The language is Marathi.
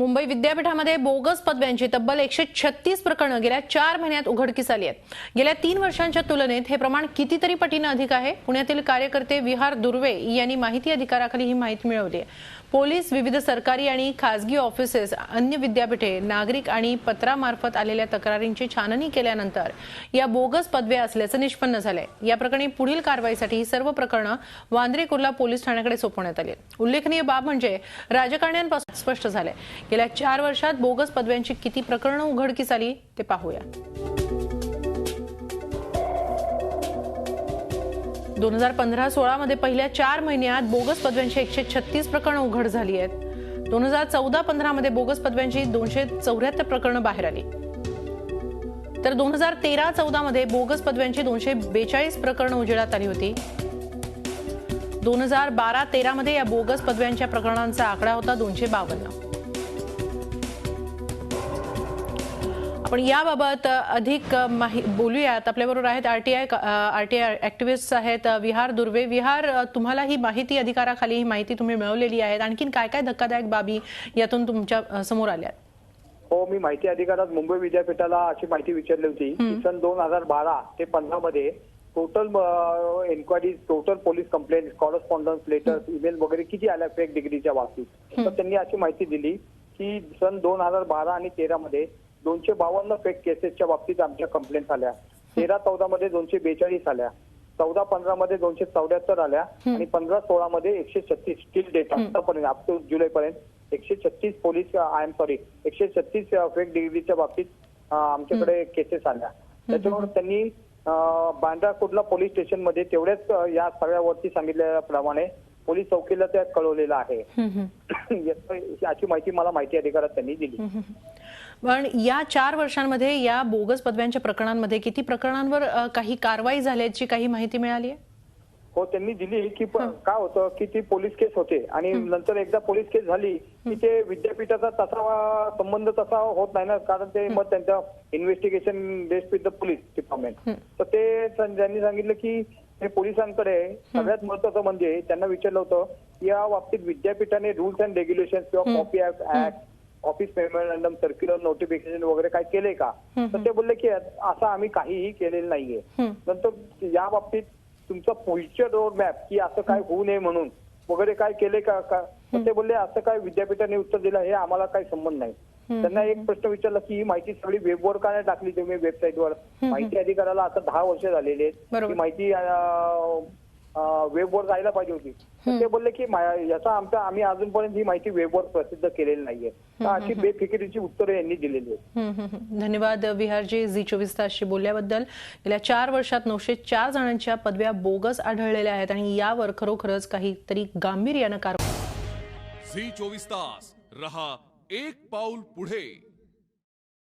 मुंबई विद्यापीठामध्ये बोगस पदव्यांची तब्बल 136 प्रकरणं गेल्या 4 महिन्यात उघडकीस आली आहेत। गेल्या 3 वर्षांच्या तुलनेत हे प्रमाण कितीतरी पटीने अधिक आहे। पुण्यातील कार्यकर्ते विहार दुर्वे यांनी माहिती अधिकाराखाली ही माहिती मिळवली आहे। पोलीस, विविध सरकारी आणि खासगी ऑफिसेस, अन्य विद्यापीठे, नागरिक आणि पत्रामार्फत आलेल्या तक्रारींची छाननी केल्यानंतर या बोगस पदव्या असल्याचं निष्पन्न झालंय। या प्रकरणी पुढील कारवाईसाठी ही सर्व प्रकरणं वांद्रे कुर्ला पोलीस ठाण्याकडे सोपवण्यात आली। उल्लेखनीय बाब म्हणजे राजकारण्यांपासून स्पष्ट झालंय गेल्या 4 वर्षात बोगस पदव्यांची किती प्रकरणं उघडकीस आली ते पाहूया। 2015-16 मध्ये पहिल्या 4 महिन्यात बोगस पदव्यांची 136 प्रकरणं उघड झाली आहेत। 2014-15 मध्ये बोगस पदव्यांची 274 प्रकरणं बाहेर आली। तर 2013-14 मध्ये बोगस पदव्यांची 242 प्रकरणं उजेडात आली होती। 2012-13 मध्ये या बोगस पदव्यांच्या प्रकरणांचा आकडा होता 252। आपण याबाबत अधिक बोलूयात। आपल्याबरोबर आहेत आरटीआय ऍक्टिव्हिस्ट आहेत विहार दुर्वे। विहार, तुम्हाला ही माहिती अधिकाराखाली ही माहिती तुम्ही मिळवलेली आहे। आणखीन काय काय धक्कादायक बाबी यातून तुमच्या समोर आल्या? हो, मी माहिती अधिकारात मुंबई विद्यापीठाला अशी माहिती विचारली होती की सन 2012 ते 15 मध्ये total enquiry, total police complaint, correspondence letters, email वगैरे किती आल्या फेक डिग्रीच्या बाबतीत। तर त्यांनी अशी माहिती दिली की सन 2012 आणि 13 मध्ये 252 फेक केसेसच्या बाबतीत आमच्या कंप्लेंट आल्या। 13-14 मध्ये 242 आल्या, 14-15 मध्ये 274 आल्या आणि 15-16 मध्ये 136 स्टील डेट आतापर्यंत अप टू जुलैपर्यंत 136 पोलीस 136 फेक डिग्रीच्या बाबतीत आमच्याकडे केसेस आल्या। त्याच्यावर त्यांनी बांद्रा कुर्ला पोलीस स्टेशन मध्ये तेवढ्याच या सगळ्यावरती सांगितल्याप्रमाणे पोलीस चौकीला त्या कळवलेलं आहे। याची माहिती मला माहिती अधिकारात त्यांनी दिली। पण या 4 वर्षांमध्ये या बोगस पदव्यांच्या प्रकरणांमध्ये किती प्रकरणांवर काही कारवाई झाल्याची काही माहिती मिळाली आहे? हो, त्यांनी दिली की काय होतं की ती पोलीस केस होते आणि नंतर एकदा पोलीस केस झाली की ते विद्यापीठाचा तसा संबंध तसा होत नाही ना, कारण ते मग त्यांच्या investigation based with the police department. तर ते त्यांनी सांगितलं की हे पोलिसांकडे सगळ्यात महत्वाचं म्हणजे त्यांना विचारलं होतं या बाबतीत विद्यापीठाने रूल्स अँड रेग्युलेशन किंवा copy act, office memorandum, circular, notification वगैरे काय केले का? तर ते बोलले की असं आम्ही काहीही केलेलं नाहीये। नंतर या बाबतीत तुमचं पुढचं रोड मॅप की असं काय होऊ नये म्हणून वगैरे काय केले का? तर ते बोलले असं काय विद्यापीठाने उत्तर दिलं हे आम्हाला काही संबंध नाही। त्यांना एक प्रश्न विचारला की ही माहिती सगळी वेबवर का नाही टाकली तुम्ही वेबसाईटवर? माहिती अधिकाराला आता 10 वर्ष झालेली आहेत, ही माहिती वेबवर जायला पाहिजे होती। ते बोलले की याचा आम्ही अजूनपर्यंत ही माहिती वेबवर प्रसिद्ध केलेली नाहीये। तर अशी बेफिकिरीची उत्तरे यांनी दिलेली आहेत। धन्यवाद विहारजी, झी24 तासशी बोलल्याबद्दल। गेल्या 4 वर्षात 904 जणांच्या पदव्या बोगस आढळलेल्या आहेत आणि यावर खरोखरच काहीतरी गांभीर्यानं कारवाई। झी24 तास रहा एक पाऊल पुढे।